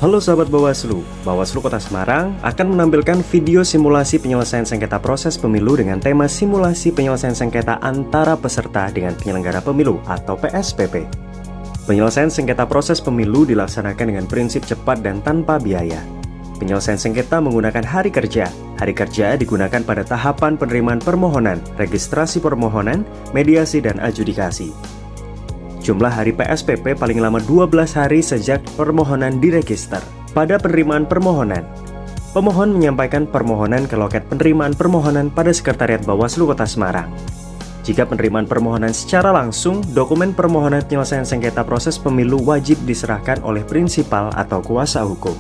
Halo sahabat Bawaslu, Bawaslu Kota Semarang akan menampilkan video simulasi penyelesaian sengketa proses pemilu dengan tema simulasi penyelesaian sengketa antara peserta dengan penyelenggara pemilu atau PSPP. Penyelesaian sengketa proses pemilu dilaksanakan dengan prinsip cepat dan tanpa biaya. Penyelesaian sengketa menggunakan hari kerja. Hari kerja digunakan pada tahapan penerimaan permohonan, registrasi permohonan, mediasi, dan adjudikasi. Jumlah hari PSPP paling lama 12 hari sejak permohonan diregister. Pada penerimaan permohonan, pemohon menyampaikan permohonan ke loket penerimaan permohonan pada Sekretariat Bawaslu Kota Semarang. Jika penerimaan permohonan secara langsung, dokumen permohonan penyelesaian sengketa proses pemilu wajib diserahkan oleh prinsipal atau kuasa hukum.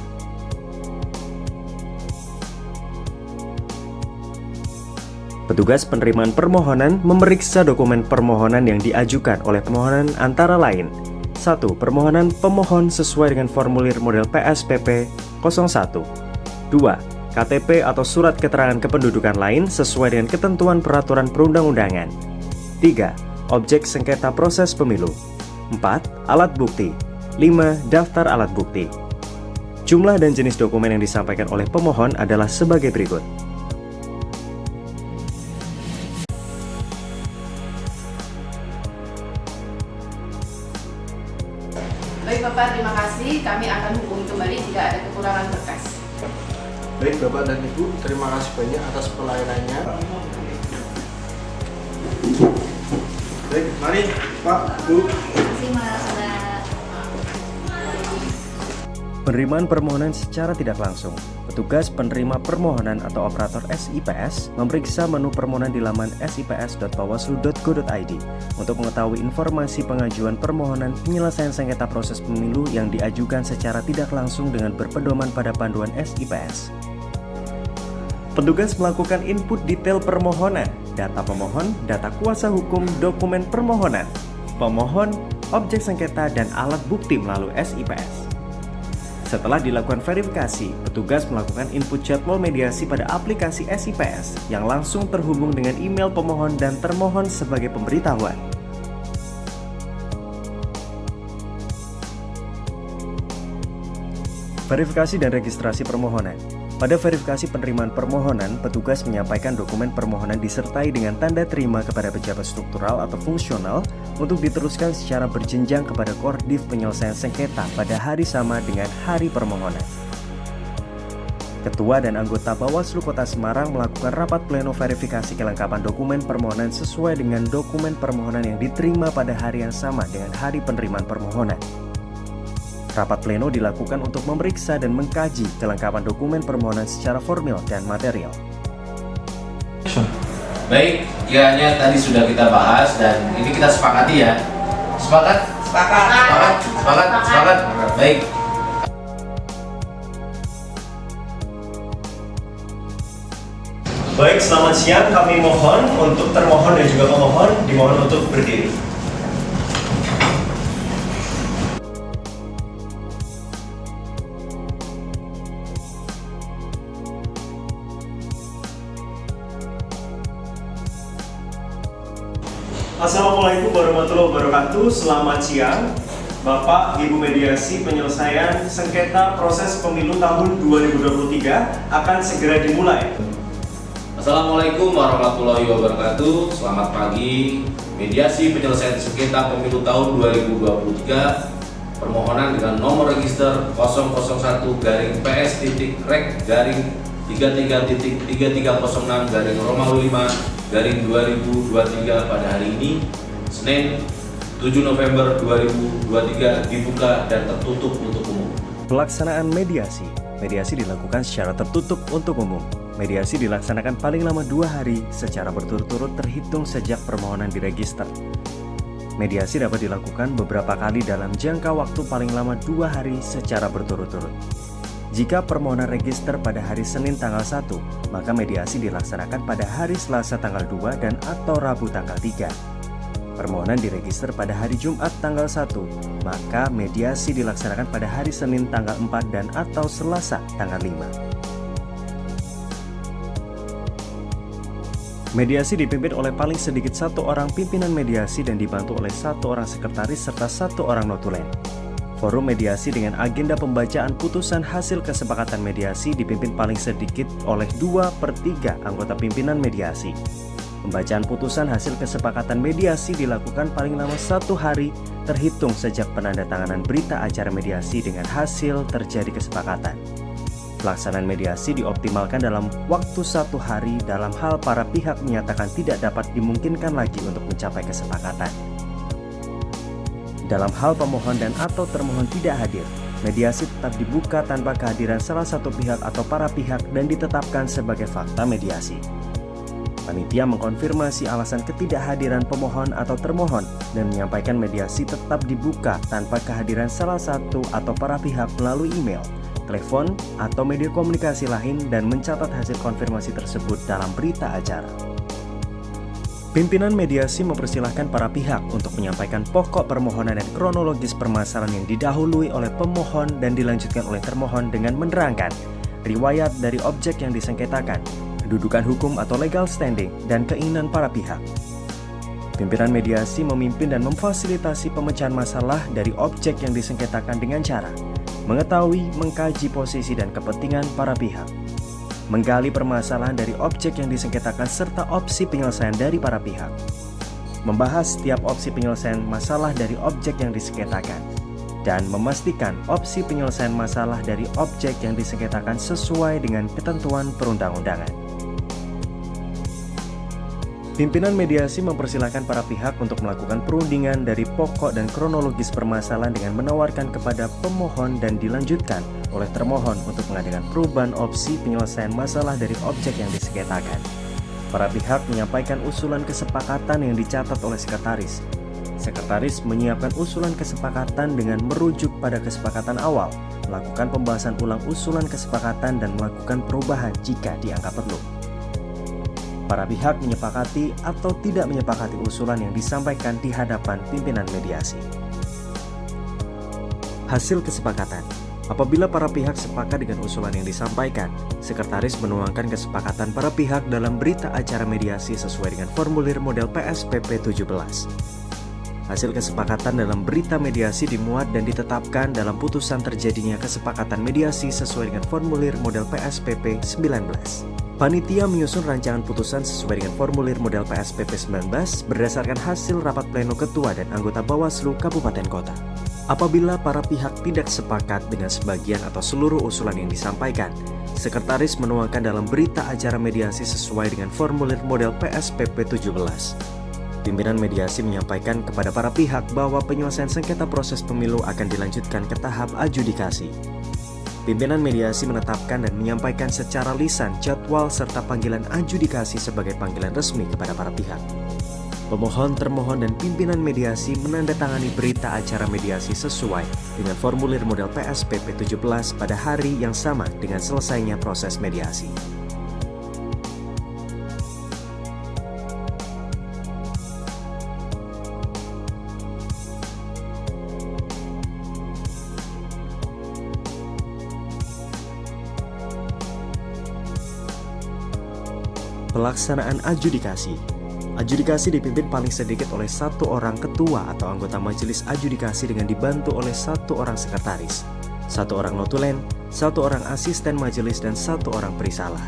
Petugas penerimaan permohonan memeriksa dokumen permohonan yang diajukan oleh pemohon antara lain 1. Permohonan pemohon sesuai dengan formulir model PSPP 01 2. KTP atau surat keterangan kependudukan lain sesuai dengan ketentuan peraturan perundang-undangan 3. Objek sengketa proses pemilu 4. Alat bukti 5. Daftar alat bukti. Jumlah dan jenis dokumen yang disampaikan oleh pemohon adalah sebagai berikut. Baik Bapak, terima kasih. Kami akan hubungi kembali jika ada kekurangan berkas. Baik Bapak dan Ibu, terima kasih banyak atas pelayanannya. Baik, mari Pak, Bu. Penerimaan permohonan secara tidak langsung. Petugas penerima permohonan atau operator SIPS memeriksa menu permohonan di laman sips.bawaslu.go.id untuk mengetahui informasi pengajuan permohonan penyelesaian sengketa proses pemilu yang diajukan secara tidak langsung dengan berpedoman pada panduan SIPS. Petugas melakukan input detail permohonan, data pemohon, data kuasa hukum, dokumen permohonan, pemohon, objek sengketa, dan alat bukti melalui SIPS. Setelah dilakukan verifikasi, petugas melakukan input jadwal mediasi pada aplikasi SIPS yang langsung terhubung dengan email pemohon dan termohon sebagai pemberitahuan. Verifikasi dan registrasi permohonan. Pada verifikasi penerimaan permohonan, petugas menyampaikan dokumen permohonan disertai dengan tanda terima kepada pejabat struktural atau fungsional untuk diteruskan secara berjenjang kepada Koordif penyelesaian sengketa pada hari sama dengan hari permohonan. Ketua dan anggota Bawaslu Kota Semarang melakukan rapat pleno verifikasi kelengkapan dokumen permohonan sesuai dengan dokumen permohonan yang diterima pada hari yang sama dengan hari penerimaan permohonan. Rapat pleno dilakukan untuk memeriksa dan mengkaji kelengkapan dokumen permohonan secara formil dan material. Baik, kiranya tadi sudah kita bahas dan ini kita sepakati ya. Sepakat? Sepakat. Sepakat? Sepakat? Sepakat? Baik. Baik, selamat siang. Kami mohon untuk termohon dan juga pemohon dimohon untuk berdiri. Assalamualaikum warahmatullahi wabarakatuh. Selamat siang Bapak, Ibu. Mediasi penyelesaian sengketa proses pemilu tahun 2023 akan segera dimulai. Assalamualaikum warahmatullahi wabarakatuh. Selamat pagi. Mediasi penyelesaian sengketa pemilu tahun 2023 permohonan dengan nomor register 001-PS.rek-3306-3306-Romawi 5-2023 pada hari ini, Senin 7 November 2023 dibuka dan tertutup untuk umum. Pelaksanaan mediasi. Mediasi dilakukan secara tertutup untuk umum. Mediasi dilaksanakan paling lama 2 hari secara berturut-turut terhitung sejak permohonan diregister. Mediasi dapat dilakukan beberapa kali dalam jangka waktu paling lama 2 hari secara berturut-turut. Jika permohonan register pada hari Senin tanggal 1, maka mediasi dilaksanakan pada hari Selasa tanggal 2 dan atau Rabu tanggal 3. Permohonan diregister pada hari Jumat tanggal 1, maka mediasi dilaksanakan pada hari Senin tanggal 4 dan atau Selasa tanggal 5. Mediasi dipimpin oleh paling sedikit 1 orang pimpinan mediasi dan dibantu oleh 1 orang sekretaris serta 1 orang notulen. Forum mediasi dengan agenda pembacaan putusan hasil kesepakatan mediasi dipimpin paling sedikit oleh 2/3 anggota pimpinan mediasi. Pembacaan putusan hasil kesepakatan mediasi dilakukan paling lama 1 hari terhitung sejak penandatanganan berita acara mediasi dengan hasil terjadi kesepakatan. Pelaksanaan mediasi dioptimalkan dalam waktu 1 hari dalam hal para pihak menyatakan tidak dapat dimungkinkan lagi untuk mencapai kesepakatan. Dalam hal pemohon dan atau termohon tidak hadir, mediasi tetap dibuka tanpa kehadiran salah satu pihak atau para pihak dan ditetapkan sebagai fakta mediasi. Panitia mengkonfirmasi alasan ketidakhadiran pemohon atau termohon dan menyampaikan mediasi tetap dibuka tanpa kehadiran salah satu atau para pihak melalui email, telepon, atau media komunikasi lain dan mencatat hasil konfirmasi tersebut dalam berita acara. Pimpinan mediasi mempersilahkan para pihak untuk menyampaikan pokok permohonan dan kronologis permasalahan yang didahului oleh pemohon dan dilanjutkan oleh termohon dengan menerangkan riwayat dari objek yang disengketakan, kedudukan hukum atau legal standing, dan keinginan para pihak. Pimpinan mediasi memimpin dan memfasilitasi pemecahan masalah dari objek yang disengketakan dengan cara mengetahui, mengkaji posisi dan kepentingan para pihak, menggali permasalahan dari objek yang disengketakan serta opsi penyelesaian dari para pihak, membahas setiap opsi penyelesaian masalah dari objek yang disengketakan, dan memastikan opsi penyelesaian masalah dari objek yang disengketakan sesuai dengan ketentuan perundang-undangan. Pimpinan mediasi mempersilahkan para pihak untuk melakukan perundingan dari pokok dan kronologis permasalahan dengan menawarkan kepada pemohon dan dilanjutkan oleh termohon untuk mengadakan perubahan opsi penyelesaian masalah dari objek yang disengketakan. Para pihak menyampaikan usulan kesepakatan yang dicatat oleh sekretaris. Sekretaris menyiapkan usulan kesepakatan dengan merujuk pada kesepakatan awal, melakukan pembahasan ulang usulan kesepakatan dan melakukan perubahan jika dianggap perlu. Para pihak menyepakati atau tidak menyepakati usulan yang disampaikan di hadapan pimpinan mediasi. Hasil kesepakatan. Apabila para pihak sepakat dengan usulan yang disampaikan, sekretaris menuangkan kesepakatan para pihak dalam berita acara mediasi sesuai dengan formulir model PSPP 17. Hasil kesepakatan dalam berita mediasi dimuat dan ditetapkan dalam putusan terjadinya kesepakatan mediasi sesuai dengan formulir model PSPP 19. Panitia menyusun rancangan putusan sesuai dengan formulir model PSPP 19 berdasarkan hasil rapat pleno ketua dan anggota Bawaslu Kabupaten Kota. Apabila para pihak tidak sepakat dengan sebagian atau seluruh usulan yang disampaikan, sekretaris menuangkan dalam berita acara mediasi sesuai dengan formulir model PSPP 17. Pimpinan mediasi menyampaikan kepada para pihak bahwa penyelesaian sengketa proses pemilu akan dilanjutkan ke tahap adjudikasi. Pimpinan mediasi menetapkan dan menyampaikan secara lisan jadwal serta panggilan adjudikasi sebagai panggilan resmi kepada para pihak. Pemohon, termohon, dan pimpinan mediasi menandatangani berita acara mediasi sesuai dengan formulir model PSPP 17 pada hari yang sama dengan selesainya proses mediasi. Pelaksanaan adjudikasi. Adjudikasi dipimpin paling sedikit oleh 1 orang ketua atau anggota majelis adjudikasi dengan dibantu oleh 1 orang sekretaris, 1 orang notulen, 1 orang asisten majelis, dan 1 orang perisalah.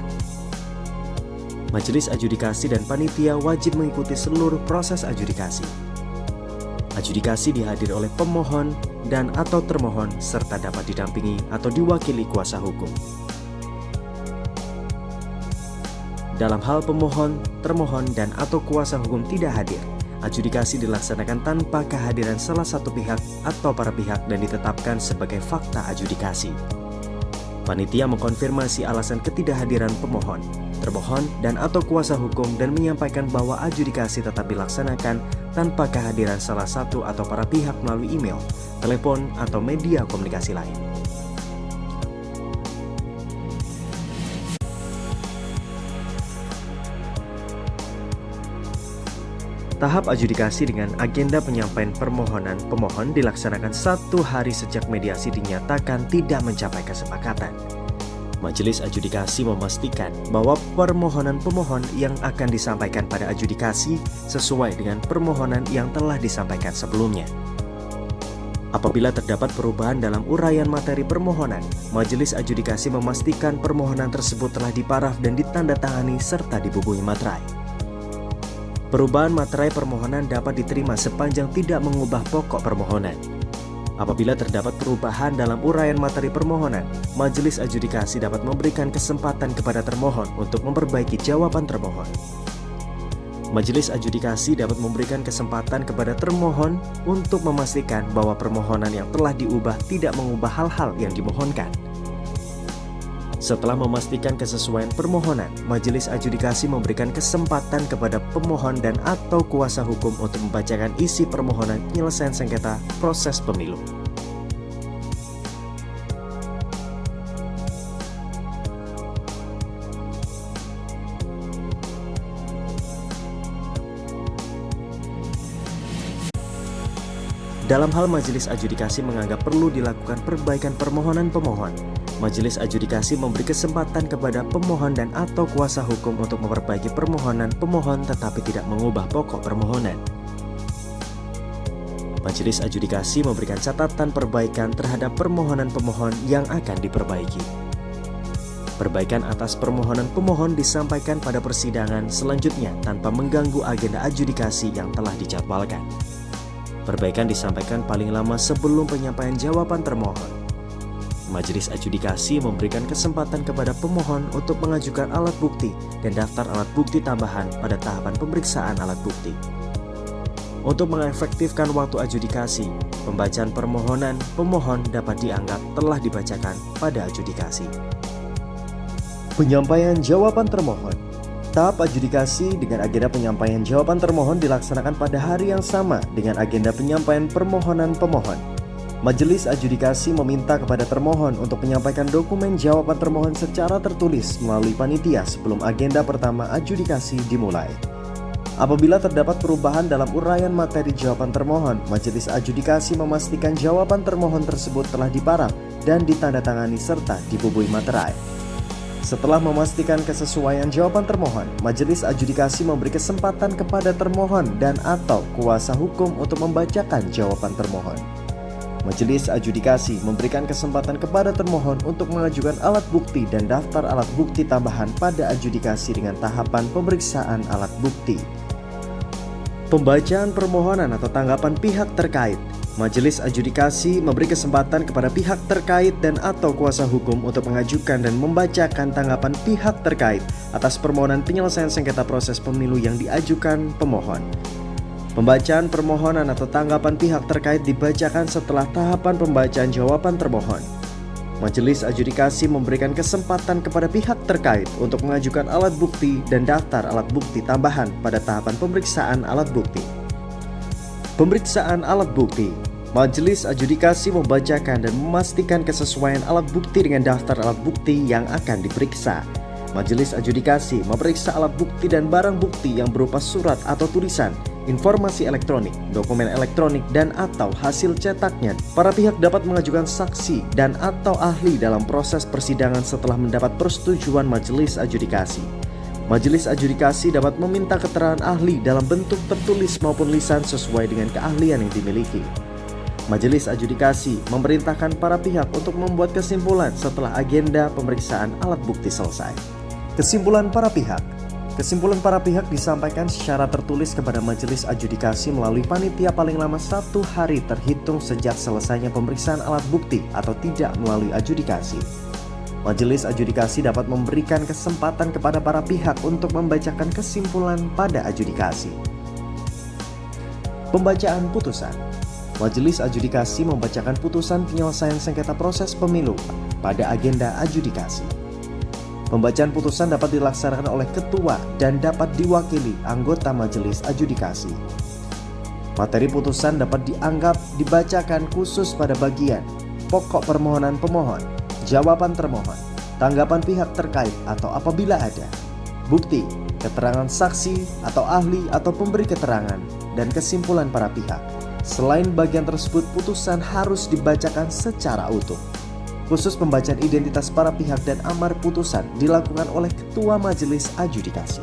Majelis adjudikasi dan panitia wajib mengikuti seluruh proses adjudikasi. Adjudikasi dihadiri oleh pemohon dan atau termohon serta dapat didampingi atau diwakili kuasa hukum. Dalam hal pemohon, termohon, dan atau kuasa hukum tidak hadir, adjudikasi dilaksanakan tanpa kehadiran salah satu pihak atau para pihak dan ditetapkan sebagai fakta adjudikasi. Panitia mengkonfirmasi alasan ketidakhadiran pemohon, termohon, dan atau kuasa hukum dan menyampaikan bahwa adjudikasi tetap dilaksanakan tanpa kehadiran salah satu atau para pihak melalui email, telepon, atau media komunikasi lain. Tahap adjudikasi dengan agenda penyampaian permohonan pemohon dilaksanakan 1 hari sejak mediasi dinyatakan tidak mencapai kesepakatan. Majelis adjudikasi memastikan bahwa permohonan pemohon yang akan disampaikan pada adjudikasi sesuai dengan permohonan yang telah disampaikan sebelumnya. Apabila terdapat perubahan dalam uraian materi permohonan, majelis adjudikasi memastikan permohonan tersebut telah diparaf dan ditandatangani serta dibubuhi materai. Perubahan materai permohonan dapat diterima sepanjang tidak mengubah pokok permohonan. Apabila terdapat perubahan dalam uraian materi permohonan, majelis adjudikasi dapat memberikan kesempatan kepada termohon untuk memperbaiki jawaban termohon. Majelis adjudikasi dapat memberikan kesempatan kepada termohon untuk memastikan bahwa permohonan yang telah diubah tidak mengubah hal-hal yang dimohonkan. Setelah memastikan kesesuaian permohonan, majelis adjudikasi memberikan kesempatan kepada pemohon dan atau kuasa hukum untuk membacakan isi permohonan penyelesaian sengketa proses pemilu. Dalam hal majelis adjudikasi menganggap perlu dilakukan perbaikan permohonan pemohon, majelis adjudikasi memberi kesempatan kepada pemohon dan atau kuasa hukum untuk memperbaiki permohonan pemohon tetapi tidak mengubah pokok permohonan. Majelis adjudikasi memberikan catatan perbaikan terhadap permohonan pemohon yang akan diperbaiki. Perbaikan atas permohonan pemohon disampaikan pada persidangan selanjutnya tanpa mengganggu agenda adjudikasi yang telah dijadwalkan. Perbaikan disampaikan paling lama sebelum penyampaian jawaban termohon. Majelis adjudikasi memberikan kesempatan kepada pemohon untuk mengajukan alat bukti dan daftar alat bukti tambahan pada tahapan pemeriksaan alat bukti. Untuk mengefektifkan waktu adjudikasi, pembacaan permohonan pemohon dapat dianggap telah dibacakan pada adjudikasi. Penyampaian jawaban termohon. Tahap adjudikasi dengan agenda penyampaian jawaban termohon dilaksanakan pada hari yang sama dengan agenda penyampaian permohonan pemohon. Majelis adjudikasi meminta kepada termohon untuk menyampaikan dokumen jawaban termohon secara tertulis melalui panitia sebelum agenda pertama adjudikasi dimulai. Apabila terdapat perubahan dalam uraian materi jawaban termohon, majelis adjudikasi memastikan jawaban termohon tersebut telah diparaf dan ditandatangani serta dibubuhi materai. Setelah memastikan kesesuaian jawaban termohon, majelis adjudikasi memberi kesempatan kepada termohon dan atau kuasa hukum untuk membacakan jawaban termohon. Majelis adjudikasi memberikan kesempatan kepada termohon untuk mengajukan alat bukti dan daftar alat bukti tambahan pada adjudikasi dengan tahapan pemeriksaan alat bukti. Pembacaan permohonan atau tanggapan pihak terkait. Majelis adjudikasi memberi kesempatan kepada pihak terkait dan atau kuasa hukum untuk mengajukan dan membacakan tanggapan pihak terkait atas permohonan penyelesaian sengketa proses pemilu yang diajukan pemohon. Pembacaan permohonan atau tanggapan pihak terkait dibacakan setelah tahapan pembacaan jawaban termohon. Majelis adjudikasi memberikan kesempatan kepada pihak terkait untuk mengajukan alat bukti dan daftar alat bukti tambahan pada tahapan pemeriksaan alat bukti. Pemeriksaan alat bukti. Majelis adjudikasi membacakan dan memastikan kesesuaian alat bukti dengan daftar alat bukti yang akan diperiksa. Majelis adjudikasi memeriksa alat bukti dan barang bukti yang berupa surat atau tulisan, informasi elektronik, dokumen elektronik, dan atau hasil cetaknya. Para pihak dapat mengajukan saksi dan atau ahli dalam proses persidangan setelah mendapat persetujuan majelis adjudikasi. Majelis adjudikasi dapat meminta keterangan ahli dalam bentuk tertulis maupun lisan sesuai dengan keahlian yang dimiliki. Majelis adjudikasi memerintahkan para pihak untuk membuat kesimpulan setelah agenda pemeriksaan alat bukti selesai. Kesimpulan para pihak. Kesimpulan para pihak disampaikan secara tertulis kepada majelis adjudikasi melalui panitia paling lama 1 hari terhitung sejak selesainya pemeriksaan alat bukti atau tidak melalui adjudikasi. Majelis adjudikasi dapat memberikan kesempatan kepada para pihak untuk membacakan kesimpulan pada adjudikasi. Pembacaan putusan. Majelis adjudikasi membacakan putusan penyelesaian sengketa proses pemilu pada agenda adjudikasi. Pembacaan putusan dapat dilaksanakan oleh ketua dan dapat diwakili anggota majelis adjudikasi. Materi putusan dapat dianggap dibacakan khusus pada bagian pokok permohonan pemohon, jawaban termohon, tanggapan pihak terkait atau apabila ada, bukti, keterangan saksi atau ahli atau pemberi keterangan, dan kesimpulan para pihak. Selain bagian tersebut, putusan harus dibacakan secara utuh. Khusus pembacaan identitas para pihak dan amar putusan dilakukan oleh ketua majelis adjudikasi.